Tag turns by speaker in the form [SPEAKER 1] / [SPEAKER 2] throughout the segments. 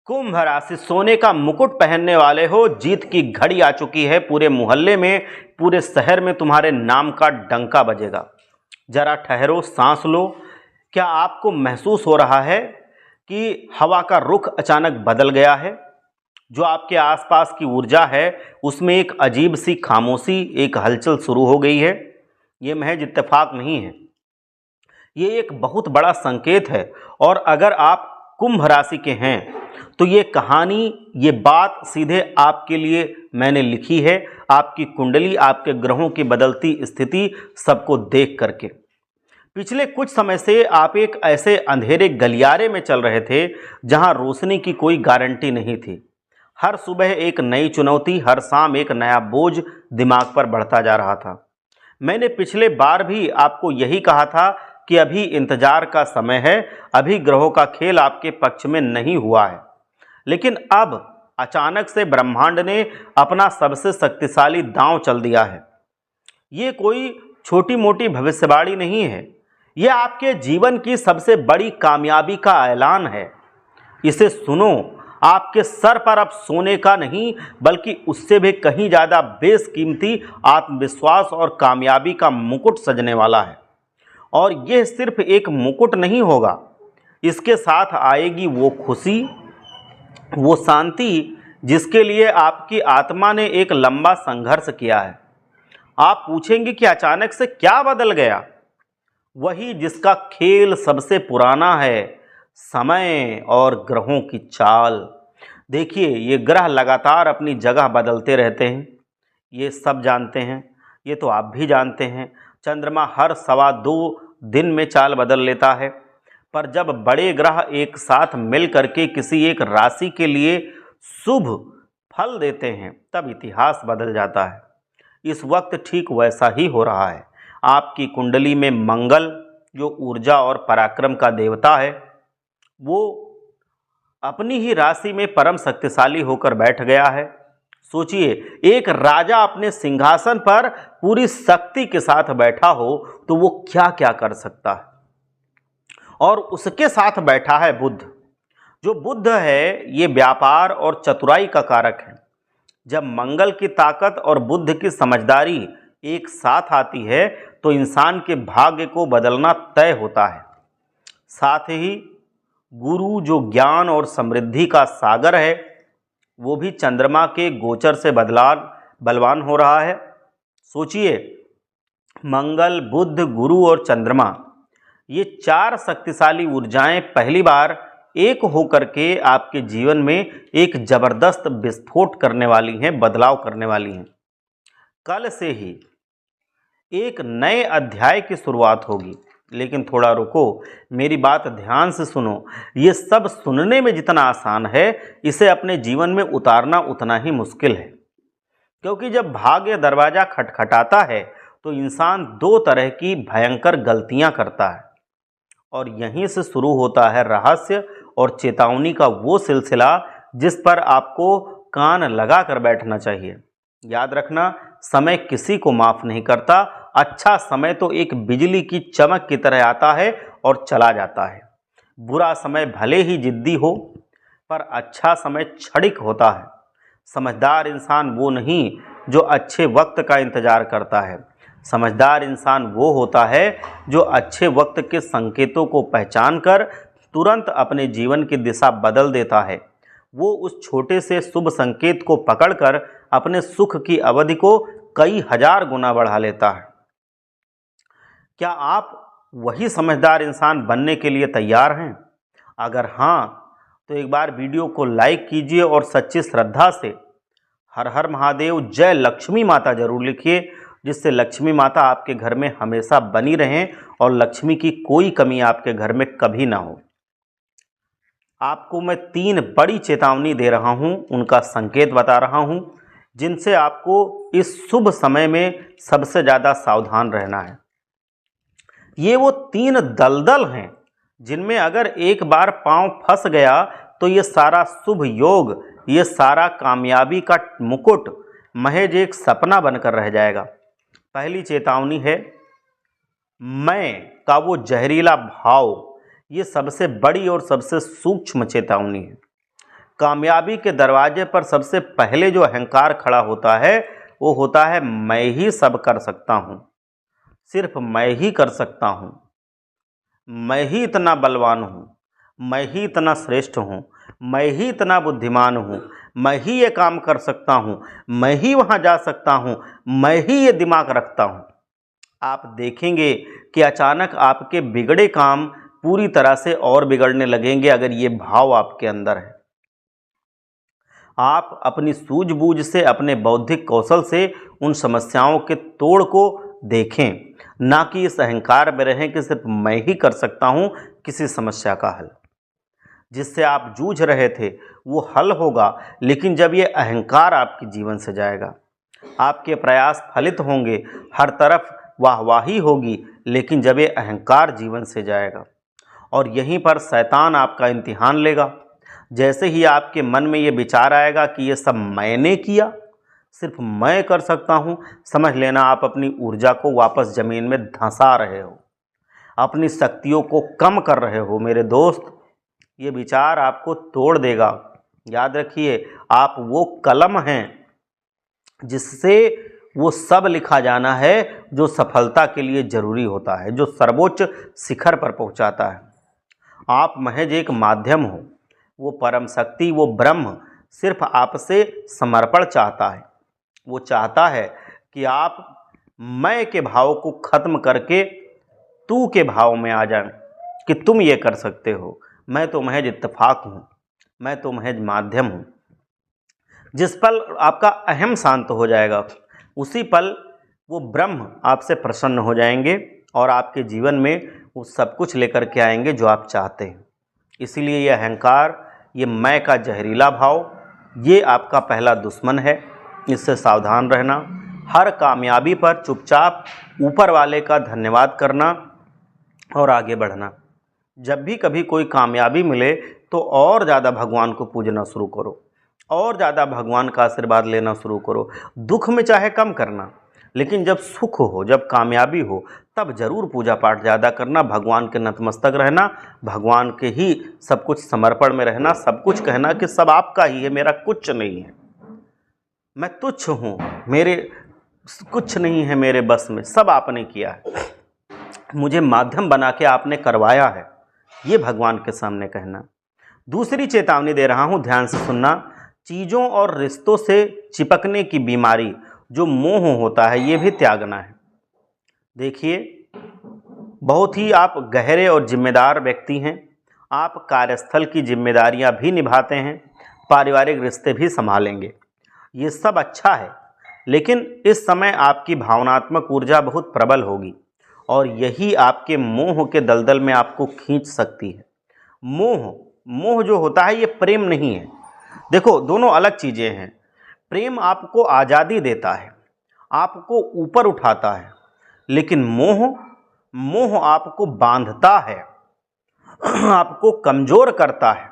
[SPEAKER 1] कुंभ राशि सोने का मुकुट पहनने वाले हो, जीत की घड़ी आ चुकी है। पूरे मोहल्ले में, पूरे शहर में तुम्हारे नाम का डंका बजेगा। जरा ठहरो, सांस लो। क्या आपको महसूस हो रहा है कि हवा का रुख अचानक बदल गया है? जो आपके आसपास की ऊर्जा है उसमें एक अजीब सी खामोशी, एक हलचल शुरू हो गई है। ये महज इत्तेफाक नहीं है, ये एक बहुत बड़ा संकेत है। और अगर आप कुंभ राशि के हैं तो ये कहानी, ये बात सीधे आपके लिए मैंने लिखी है। आपकी कुंडली, आपके ग्रहों की बदलती स्थिति सबको देख करके। पिछले कुछ समय से आप एक ऐसे अंधेरे गलियारे में चल रहे थे जहां रोशनी की कोई गारंटी नहीं थी। हर सुबह एक नई चुनौती, हर शाम एक नया बोझ दिमाग पर बढ़ता जा रहा था। मैंने पिछले बार भी आपको यही कहा था कि अभी इंतजार का समय है, अभी ग्रहों का खेल आपके पक्ष में नहीं हुआ है। लेकिन अब अचानक से ब्रह्मांड ने अपना सबसे शक्तिशाली दांव चल दिया है। ये कोई छोटी मोटी भविष्यवाणी नहीं है, यह आपके जीवन की सबसे बड़ी कामयाबी का ऐलान है। इसे सुनो, आपके सर पर अब सोने का नहीं बल्कि उससे भी कहीं ज़्यादा बेशकीमती आत्मविश्वास और कामयाबी का मुकुट सजने वाला है। और यह सिर्फ एक मुकुट नहीं होगा, इसके साथ आएगी वो खुशी, वो शांति जिसके लिए आपकी आत्मा ने एक लंबा संघर्ष किया है। आप पूछेंगे कि अचानक से क्या बदल गया? वही जिसका खेल सबसे पुराना है, समय और ग्रहों की चाल। देखिए, ये ग्रह लगातार अपनी जगह बदलते रहते हैं, ये सब जानते हैं, ये तो आप भी जानते हैं। चंद्रमा हर 2.25 दिन में चाल बदल लेता है। पर जब बड़े ग्रह एक साथ मिल करके किसी एक राशि के लिए शुभ फल देते हैं तब इतिहास बदल जाता है। इस वक्त ठीक वैसा ही हो रहा है। आपकी कुंडली में मंगल, जो ऊर्जा और पराक्रम का देवता है, वो अपनी ही राशि में परम शक्तिशाली होकर बैठ गया है। सोचिए, एक राजा अपने सिंहासन पर पूरी शक्ति के साथ बैठा हो तो वो क्या क्या कर सकता है। और उसके साथ बैठा है बुध। जो बुध है, ये व्यापार और चतुराई का कारक है। जब मंगल की ताकत और बुध की समझदारी एक साथ आती है तो इंसान के भाग्य को बदलना तय होता है। साथ ही गुरु, जो ज्ञान और समृद्धि का सागर है, वो भी चंद्रमा के गोचर से बलवान हो रहा है। सोचिए, मंगल, बुध, गुरु और चंद्रमा, ये 4 शक्तिशाली ऊर्जाएं पहली बार एक होकर के आपके जीवन में एक जबरदस्त विस्फोट करने वाली हैं, बदलाव करने वाली हैं। कल से ही एक नए अध्याय की शुरुआत होगी। लेकिन थोड़ा रुको, मेरी बात ध्यान से सुनो। ये सब सुनने में जितना आसान है, इसे अपने जीवन में उतारना उतना ही मुश्किल है। क्योंकि जब भाग्य दरवाज़ा खटखटाता है तो इंसान 2 तरह की भयंकर गलतियां करता है। और यहीं से शुरू होता है रहस्य और चेतावनी का वो सिलसिला जिस पर आपको कान लगा कर बैठना चाहिए। याद रखना, समय किसी को माफ़ नहीं करता। अच्छा समय तो एक बिजली की चमक की तरह आता है और चला जाता है। बुरा समय भले ही जिद्दी हो, पर अच्छा समय क्षणिक होता है। समझदार इंसान वो नहीं जो अच्छे वक्त का इंतज़ार करता है। समझदार इंसान वो होता है जो अच्छे वक्त के संकेतों को पहचान कर तुरंत अपने जीवन की दिशा बदल देता है। वो उस छोटे से शुभ संकेत को पकड़कर अपने सुख की अवधि को कई हजार गुना बढ़ा लेता है। क्या आप वही समझदार इंसान बनने के लिए तैयार हैं? अगर हाँ, तो एक बार वीडियो को लाइक कीजिए और सच्ची श्रद्धा से हर हर महादेव, जय लक्ष्मी माता जरूर लिखिए, जिससे लक्ष्मी माता आपके घर में हमेशा बनी रहें और लक्ष्मी की कोई कमी आपके घर में कभी ना हो। आपको मैं 3 बड़ी चेतावनी दे रहा हूं, उनका संकेत बता रहा हूं, जिनसे आपको इस शुभ समय में सबसे ज़्यादा सावधान रहना है। ये वो 3 दलदल हैं जिनमें अगर एक बार पांव फंस गया तो ये सारा शुभ योग, ये सारा कामयाबी का मुकुट महज एक सपना बनकर रह जाएगा। पहली चेतावनी है, मैं का वो जहरीला भाव। ये सबसे बड़ी और सबसे सूक्ष्म चेतावनी है। कामयाबी के दरवाजे पर सबसे पहले जो अहंकार खड़ा होता है वो होता है मैं ही सब कर सकता हूँ, सिर्फ मैं ही कर सकता हूँ, मैं ही इतना बलवान हूँ, मैं ही इतना श्रेष्ठ हूँ, मैं ही इतना बुद्धिमान हूँ, मैं ही ये काम कर सकता हूँ, मैं ही वहाँ जा सकता हूँ, मैं ही ये दिमाग रखता हूँ। आप देखेंगे कि अचानक आपके बिगड़े काम पूरी तरह से और बिगड़ने लगेंगे अगर ये भाव आपके अंदर है। आप अपनी सूझबूझ से, अपने बौद्धिक कौशल से उन समस्याओं के तोड़ को देखें, ना कि इस अहंकार में रहें कि सिर्फ मैं ही कर सकता हूँ किसी समस्या का हल। जिससे आप जूझ रहे थे वो हल होगा, लेकिन जब ये अहंकार आपके जीवन से जाएगा, आपके प्रयास फलित होंगे, हर तरफ वाहवाही होगी, लेकिन जब ये अहंकार जीवन से जाएगा और यहीं पर शैतान आपका इम्तिहान लेगा। जैसे ही आपके मन में ये विचार आएगा कि ये सब मैंने किया, सिर्फ मैं कर सकता हूँ, समझ लेना आप अपनी ऊर्जा को वापस ज़मीन में धंसा रहे हो, अपनी शक्तियों को कम कर रहे हो। मेरे दोस्त, ये विचार आपको तोड़ देगा। याद रखिए, आप वो कलम हैं जिससे वो सब लिखा जाना है जो सफलता के लिए ज़रूरी होता है, जो सर्वोच्च शिखर पर पहुंचाता है। आप महज एक माध्यम हो। वो परम शक्ति, वो ब्रह्म सिर्फ आपसे समर्पण चाहता है। वो चाहता है कि आप मैं के भाव को खत्म करके तू के भाव में आ जाएं कि तुम ये कर सकते हो, मैं तो महज इत्तेफाक हूँ, मैं तो महज माध्यम हूँ। जिस पल आपका अहम शांत हो जाएगा, उसी पल वो ब्रह्म आपसे प्रसन्न हो जाएंगे और आपके जीवन में वो सब कुछ लेकर के आएंगे जो आप चाहते हैं। इसीलिए ये अहंकार, ये मैं का जहरीला भाव, ये आपका पहला दुश्मन है। इससे सावधान रहना। हर कामयाबी पर चुपचाप ऊपर वाले का धन्यवाद करना और आगे बढ़ना। जब भी कभी कोई कामयाबी मिले तो और ज़्यादा भगवान को पूजना शुरू करो, और ज़्यादा भगवान का आशीर्वाद लेना शुरू करो। दुख में चाहे कम करना, लेकिन जब सुख हो, जब कामयाबी हो, तब ज़रूर पूजा पाठ ज़्यादा करना, भगवान के नतमस्तक रहना, भगवान के ही सब कुछ समर्पण में रहना, सब कुछ कहना कि सब आपका ही है, मेरा कुछ नहीं है, मैं तुच्छ हूँ, मेरे कुछ नहीं है मेरे बस में, सब आपने किया है, मुझे माध्यम बना के आपने करवाया है, ये भगवान के सामने कहना। दूसरी चेतावनी दे रहा हूँ, ध्यान से सुनना। चीज़ों और रिश्तों से चिपकने की बीमारी जो मोह होता है, ये भी त्यागना है। देखिए, बहुत ही आप गहरे और जिम्मेदार व्यक्ति हैं। आप कार्यस्थल की जिम्मेदारियां भी निभाते हैं, पारिवारिक रिश्ते भी संभालेंगे, ये सब अच्छा है। लेकिन इस समय आपकी भावनात्मक ऊर्जा बहुत प्रबल होगी और यही आपके मोह के दलदल में आपको खींच सकती है। मोह जो होता है ये प्रेम नहीं है। देखो, दोनों अलग चीज़ें हैं। प्रेम आपको आज़ादी देता है, आपको ऊपर उठाता है, लेकिन मोह आपको बांधता है, आपको कमज़ोर करता है,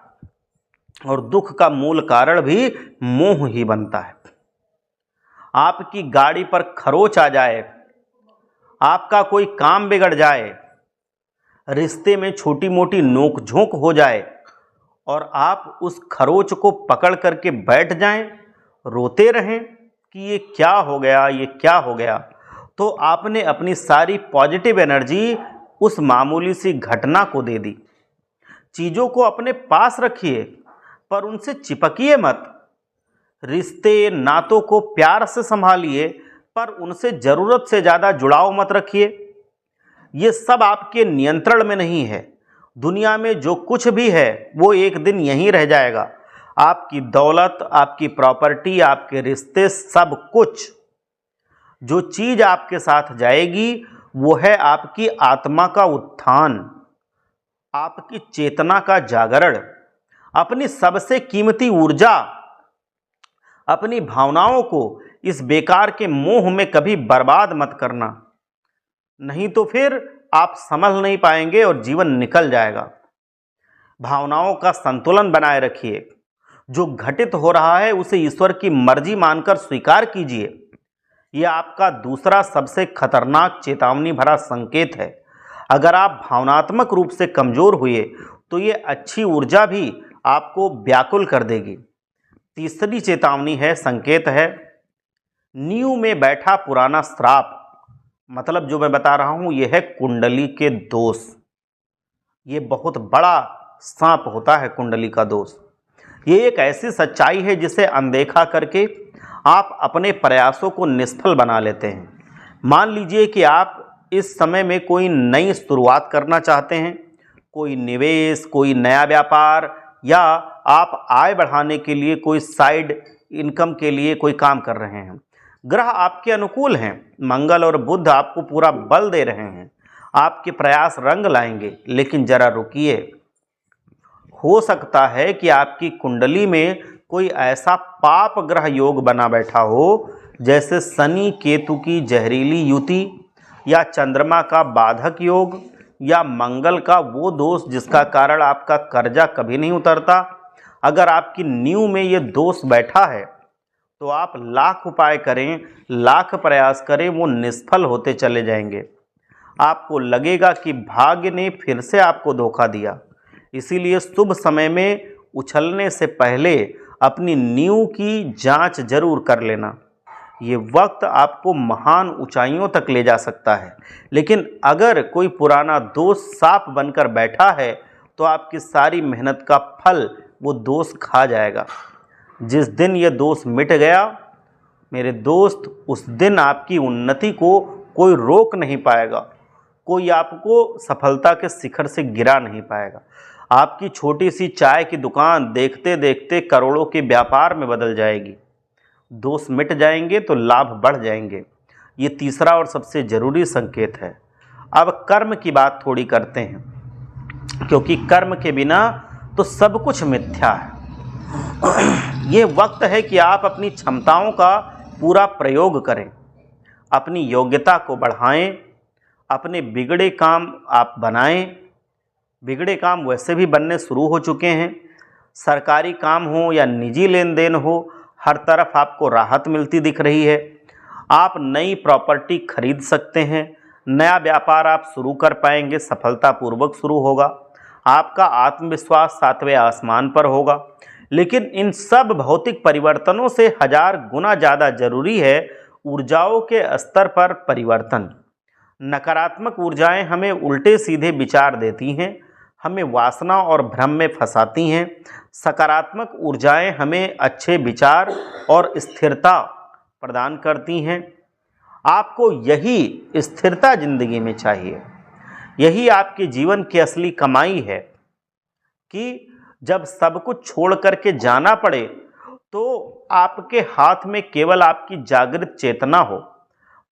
[SPEAKER 1] और दुख का मूल कारण भी मोह ही बनता है। आपकी गाड़ी पर खरोच आ जाए, आपका कोई काम बिगड़ जाए, रिश्ते में छोटी मोटी नोक झोंक हो जाए और आप उस खरोच को पकड़ करके बैठ जाएं, रोते रहें कि ये क्या हो गया, ये क्या हो गया, तो आपने अपनी सारी पॉजिटिव एनर्जी उस मामूली सी घटना को दे दी। चीज़ों को अपने पास रखिए पर उनसे चिपकिए मत। रिश्ते नातों को प्यार से संभालिए पर उनसे ज़रूरत से ज़्यादा जुड़ाव मत रखिए। ये सब आपके नियंत्रण में नहीं है। दुनिया में जो कुछ भी है वो एक दिन यहीं रह जाएगा। आपकी दौलत, आपकी प्रॉपर्टी, आपके रिश्ते, सब कुछ। जो चीज़ आपके साथ जाएगी वो है आपकी आत्मा का उत्थान, आपकी चेतना का जागरण। अपनी सबसे कीमती ऊर्जा, अपनी भावनाओं को इस बेकार के मोह में कभी बर्बाद मत करना, नहीं तो फिर आप संभल नहीं पाएंगे और जीवन निकल जाएगा। भावनाओं का संतुलन बनाए रखिए। जो घटित हो रहा है उसे ईश्वर की मर्जी मानकर स्वीकार कीजिए। यह आपका दूसरा सबसे खतरनाक चेतावनी भरा संकेत है। अगर आप भावनात्मक रूप से कमज़ोर हुए तो ये अच्छी ऊर्जा भी आपको व्याकुल कर देगी। तीसरी चेतावनी है, संकेत है, नींव में बैठा पुराना श्राप, मतलब जो मैं बता रहा हूं यह है कुंडली के दोष। ये बहुत बड़ा सांप होता है कुंडली का दोष। ये एक ऐसी सच्चाई है जिसे अनदेखा करके आप अपने प्रयासों को निष्फल बना लेते हैं। मान लीजिए कि आप इस समय में कोई नई शुरुआत करना चाहते हैं, कोई निवेश, कोई नया व्यापार, या आप आय बढ़ाने के लिए कोई साइड इनकम के लिए कोई काम कर रहे हैं। ग्रह आपके अनुकूल हैं, मंगल और बुध आपको पूरा बल दे रहे हैं, आपके प्रयास रंग लाएंगे। लेकिन जरा रुकिए, हो सकता है कि आपकी कुंडली में कोई ऐसा पाप ग्रह योग बना बैठा हो, जैसे शनि केतु की जहरीली युति, या चंद्रमा का बाधक योग, या मंगल का वो दोष जिसका कारण आपका कर्जा कभी नहीं उतरता। अगर आपकी नींव में ये दोष बैठा है तो आप लाख उपाय करें, लाख प्रयास करें, वो निष्फल होते चले जाएंगे। आपको लगेगा कि भाग्य ने फिर से आपको धोखा दिया। इसीलिए शुभ समय में उछलने से पहले अपनी नींव की जांच जरूर कर लेना। ये वक्त आपको महान ऊंचाइयों तक ले जा सकता है। लेकिन अगर कोई पुराना दोष सांप बनकर बैठा है तो आपकी सारी मेहनत का फल वो दोष खा जाएगा। जिस दिन ये दोष मिट गया मेरे दोस्त, उस दिन आपकी उन्नति को कोई रोक नहीं पाएगा, कोई आपको सफलता के शिखर से गिरा नहीं पाएगा। आपकी छोटी सी चाय की दुकान देखते देखते करोड़ों के व्यापार में बदल जाएगी। दोष मिट जाएंगे तो लाभ बढ़ जाएंगे। ये तीसरा और सबसे ज़रूरी संकेत है। अब कर्म की बात थोड़ी करते हैं, क्योंकि कर्म के बिना तो सब कुछ मिथ्या है। ये वक्त है कि आप अपनी क्षमताओं का पूरा प्रयोग करें, अपनी योग्यता को बढ़ाएं, अपने बिगड़े काम आप बनाएं। बिगड़े काम वैसे भी बनने शुरू हो चुके हैं। सरकारी काम हो या निजी लेन देन हो, हर तरफ आपको राहत मिलती दिख रही है। आप नई प्रॉपर्टी खरीद सकते हैं, नया व्यापार आप शुरू कर पाएंगे, सफलतापूर्वक शुरू होगा। आपका आत्मविश्वास 7वें आसमान पर होगा। लेकिन इन सब भौतिक परिवर्तनों से 1000 गुना ज़्यादा जरूरी है ऊर्जाओं के स्तर पर परिवर्तन। नकारात्मक ऊर्जाएं हमें उल्टे सीधे विचार देती हैं, हमें वासना और भ्रम में फंसाती हैं। सकारात्मक ऊर्जाएं हमें अच्छे विचार और स्थिरता प्रदान करती हैं। आपको यही स्थिरता जिंदगी में चाहिए। यही आपके जीवन की असली कमाई है कि जब सब कुछ छोड़ करके जाना पड़े तो आपके हाथ में केवल आपकी जागृत चेतना हो।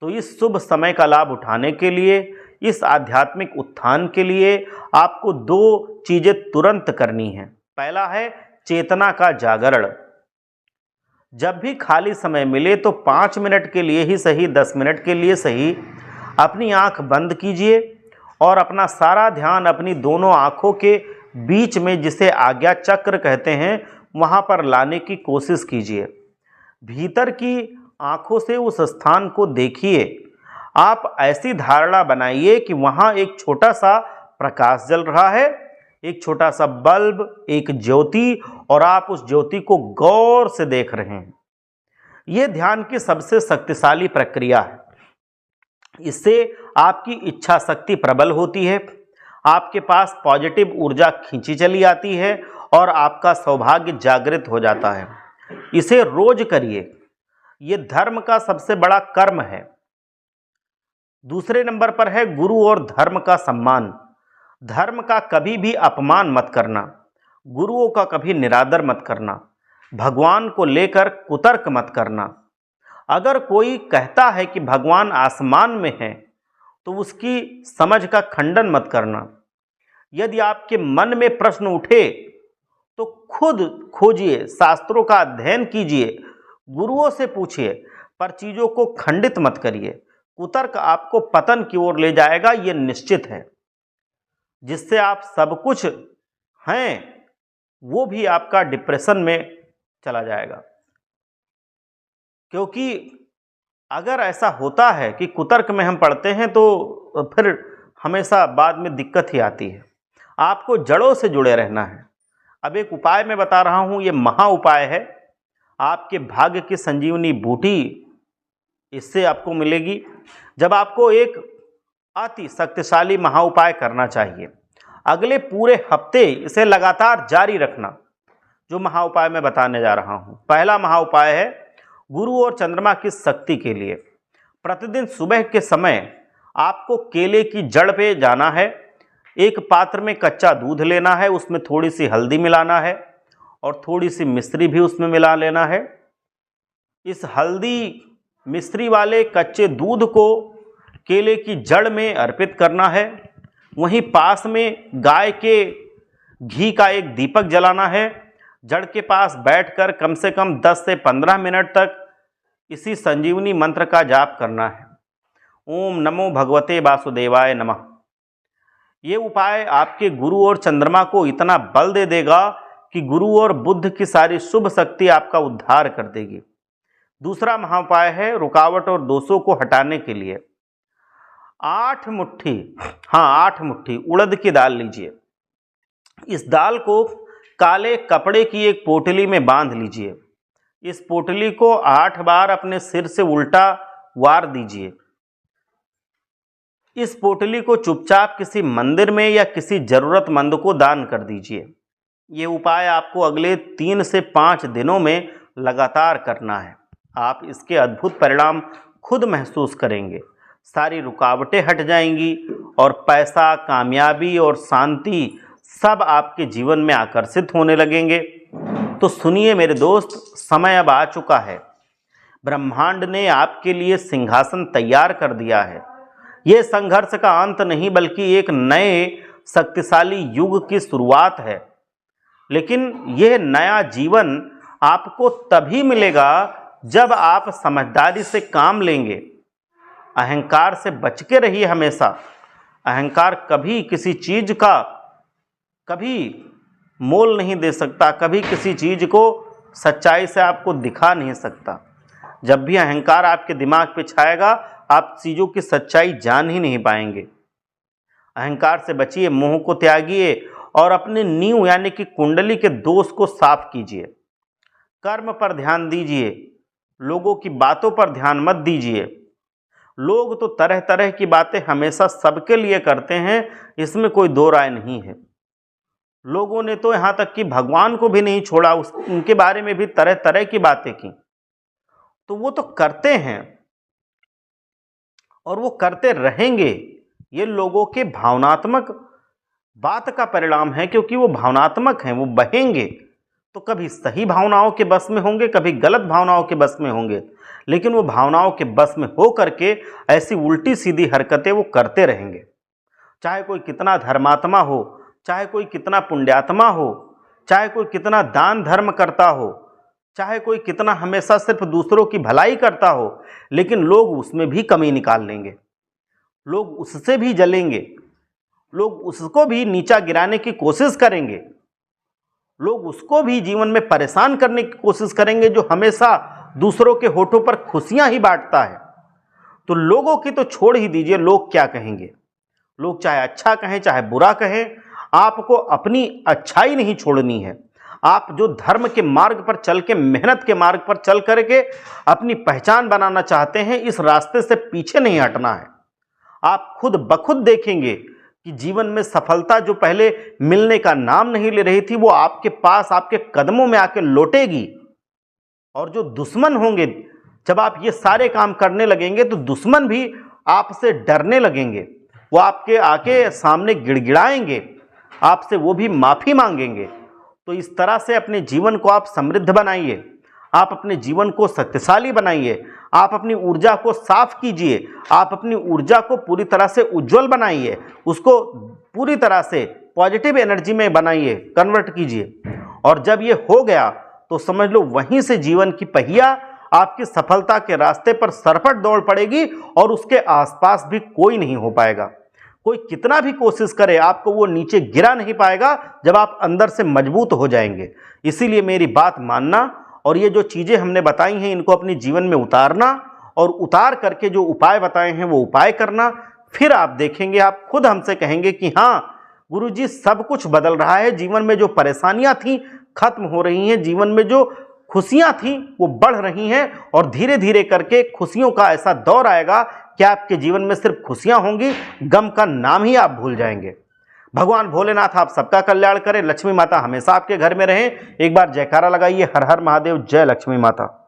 [SPEAKER 1] तो इस शुभ समय का लाभ उठाने के लिए, इस आध्यात्मिक उत्थान के लिए आपको 2 चीज़ें तुरंत करनी हैं। पहला है चेतना का जागरण। जब भी खाली समय मिले तो 5 मिनट के लिए ही सही, 10 मिनट के लिए सही, अपनी आंख बंद कीजिए और अपना सारा ध्यान अपनी दोनों आंखों के बीच में, जिसे आज्ञा चक्र कहते हैं, वहां पर लाने की कोशिश कीजिए। भीतर की आंखों से उस स्थान को देखिए। आप ऐसी धारणा बनाइए कि वहां एक छोटा सा प्रकाश जल रहा है, एक छोटा सा बल्ब, एक ज्योति, और आप उस ज्योति को गौर से देख रहे हैं। यह ध्यान की सबसे शक्तिशाली प्रक्रिया है। इससे आपकी इच्छा शक्ति प्रबल होती है, आपके पास पॉजिटिव ऊर्जा खींची चली आती है और आपका सौभाग्य जागृत हो जाता है। इसे रोज करिए। ये धर्म का सबसे बड़ा कर्म है। दूसरे नंबर पर है गुरु और धर्म का सम्मान। धर्म का कभी भी अपमान मत करना, गुरुओं का कभी निरादर मत करना, भगवान को लेकर कुतर्क मत करना। अगर कोई कहता है कि भगवान आसमान में है तो उसकी समझ का खंडन मत करना। यदि आपके मन में प्रश्न उठे तो खुद खोजिए, शास्त्रों का अध्ययन कीजिए, गुरुओं से पूछिए, पर चीज़ों को खंडित मत करिए। कुतर्क आपको पतन की ओर ले जाएगा, ये निश्चित है। जिससे आप सब कुछ हैं वो भी आपका डिप्रेशन में चला जाएगा। क्योंकि अगर ऐसा होता है कि कुतर्क में हम पढ़ते हैं तो फिर हमेशा बाद में दिक्कत ही आती है। आपको जड़ों से जुड़े रहना है, अब एक उपाय मैं बता रहा हूँ, ये महा उपाय है। आपके भाग्य की संजीवनी बूटी इससे आपको मिलेगी। जब आपको एक अति शक्तिशाली महा उपाय करना चाहिए, अगले पूरे हफ्ते इसे लगातार जारी रखना। जो महा उपाय मैं बताने जा रहा हूँ, पहला महा उपाय है गुरु और चंद्रमा की शक्ति के लिए। प्रतिदिन सुबह के समय आपको केले की जड़ पे जाना है, एक पात्र में कच्चा दूध लेना है, उसमें थोड़ी सी हल्दी मिलाना है और थोड़ी सी मिश्री भी उसमें मिला लेना है। इस हल्दी मिश्री वाले कच्चे दूध को केले की जड़ में अर्पित करना है। वहीं पास में गाय के घी का एक दीपक जलाना है। जड़ के पास बैठकर कम से कम 10 से 15 मिनट तक इसी संजीवनी मंत्र का जाप करना है। ओम नमो भगवते वासुदेवाय नमः। ये उपाय आपके गुरु और चंद्रमा को इतना बल दे देगा कि गुरु और बुध की सारी शुभ शक्ति आपका उद्धार कर देगी। दूसरा महाउपाय है रुकावट और दोषों को हटाने के लिए 8 मुट्ठी उड़द की दाल लीजिए। इस दाल को काले कपड़े की एक पोटली में बांध लीजिए। इस पोटली को 8 बार अपने सिर से उल्टा वार दीजिए। इस पोटली को चुपचाप किसी मंदिर में या किसी जरूरतमंद को दान कर दीजिए। ये उपाय आपको अगले 3 से 5 दिनों में लगातार करना है। आप इसके अद्भुत परिणाम खुद महसूस करेंगे। सारी रुकावटें हट जाएंगी और पैसा, कामयाबी और शांति सब आपके जीवन में आकर्षित होने लगेंगे। तो सुनिए मेरे दोस्त, समय अब आ चुका है। ब्रह्मांड ने आपके लिए सिंहासन तैयार कर दिया है। ये संघर्ष का अंत नहीं बल्कि एक नए शक्तिशाली युग की शुरुआत है। लेकिन यह नया जीवन आपको तभी मिलेगा जब आप समझदारी से काम लेंगे। अहंकार से बच के रहिए हमेशा। अहंकार कभी किसी चीज का कभी मोल नहीं दे सकता, कभी किसी चीज को सच्चाई से आपको दिखा नहीं सकता। जब भी अहंकार आपके दिमाग पे छाएगा, आप चीज़ों की सच्चाई जान ही नहीं पाएंगे। अहंकार से बचिए, मोह को त्यागिए और अपने नींव यानी कि कुंडली के दोष को साफ कीजिए। कर्म पर ध्यान दीजिए, लोगों की बातों पर ध्यान मत दीजिए। लोग तो तरह तरह की बातें हमेशा सबके लिए करते हैं, इसमें कोई दो राय नहीं है। लोगों ने तो यहाँ तक कि भगवान को भी नहीं छोड़ा, उनके बारे में भी तरह तरह की बातें की। तो वो तो करते हैं और वो करते रहेंगे। ये लोगों के भावनात्मक बात का परिणाम है, क्योंकि वो भावनात्मक हैं, वो बहेंगे तो कभी सही भावनाओं के बस में होंगे, कभी गलत भावनाओं के बस में होंगे, लेकिन वो भावनाओं के बस में हो करके ऐसी उल्टी सीधी हरकतें वो करते रहेंगे। चाहे कोई कितना धर्मात्मा हो, चाहे कोई कितना पुण्यात्मा हो, चाहे कोई कितना दान धर्म करता हो, चाहे कोई कितना हमेशा सिर्फ दूसरों की भलाई करता हो, लेकिन लोग उसमें भी कमी निकाल लेंगे। लोग उससे भी जलेंगे, लोग उसको भी नीचा गिराने की कोशिश करेंगे, लोग उसको भी जीवन में परेशान करने की कोशिश करेंगे जो हमेशा दूसरों के होठों पर खुशियां ही बांटता है। तो लोगों की तो छोड़ ही दीजिए, लोग क्या कहेंगे। लोग चाहे अच्छा कहें चाहे बुरा कहें, आपको अपनी अच्छाई नहीं छोड़नी है। आप जो धर्म के मार्ग पर चल के, मेहनत के मार्ग पर चल करके अपनी पहचान बनाना चाहते हैं, इस रास्ते से पीछे नहीं हटना है। आप खुद बखुद देखेंगे कि जीवन में सफलता जो पहले मिलने का नाम नहीं ले रही थी, वो आपके पास, आपके कदमों में आके लौटेगी। और जो दुश्मन होंगे, जब आप ये सारे काम करने लगेंगे तो दुश्मन भी आपसे डरने लगेंगे। वो आपके आके सामने गिड़गिड़ाएंगे, आपसे वो भी माफ़ी मांगेंगे। तो इस तरह से अपने जीवन को आप समृद्ध बनाइए, आप अपने जीवन को शक्तिशाली बनाइए, आप अपनी ऊर्जा को साफ कीजिए, आप अपनी ऊर्जा को पूरी तरह से उज्जवल बनाइए, उसको पूरी तरह से पॉजिटिव एनर्जी में बनाइए, कन्वर्ट कीजिए। और जब ये हो गया तो समझ लो वहीं से जीवन की पहिया आपकी सफलता के रास्ते पर सरपट दौड़ पड़ेगी और उसके आसपास भी कोई नहीं हो पाएगा। कोई कितना भी कोशिश करे, आपको वो नीचे गिरा नहीं पाएगा जब आप अंदर से मजबूत हो जाएंगे। इसीलिए मेरी बात मानना और ये जो चीज़ें हमने बताई हैं इनको अपने जीवन में उतारना, और उतार करके जो उपाय बताए हैं वो उपाय करना। फिर आप देखेंगे, आप खुद हमसे कहेंगे कि हाँ, गुरुजी सब कुछ बदल रहा है, जीवन में जो परेशानियां थी खत्म हो रही हैं, जीवन में जो खुशियां थी वो बढ़ रही हैं और धीरे धीरे करके खुशियों का ऐसा दौर आएगा कि आपके जीवन में सिर्फ खुशियां होंगी, गम का नाम ही आप भूल जाएंगे। भगवान भोलेनाथ आप सबका कल्याण करें, लक्ष्मी माता हमेशा आपके घर में रहें। एक बार जयकारा लगाइए, हर हर महादेव, जय लक्ष्मी माता।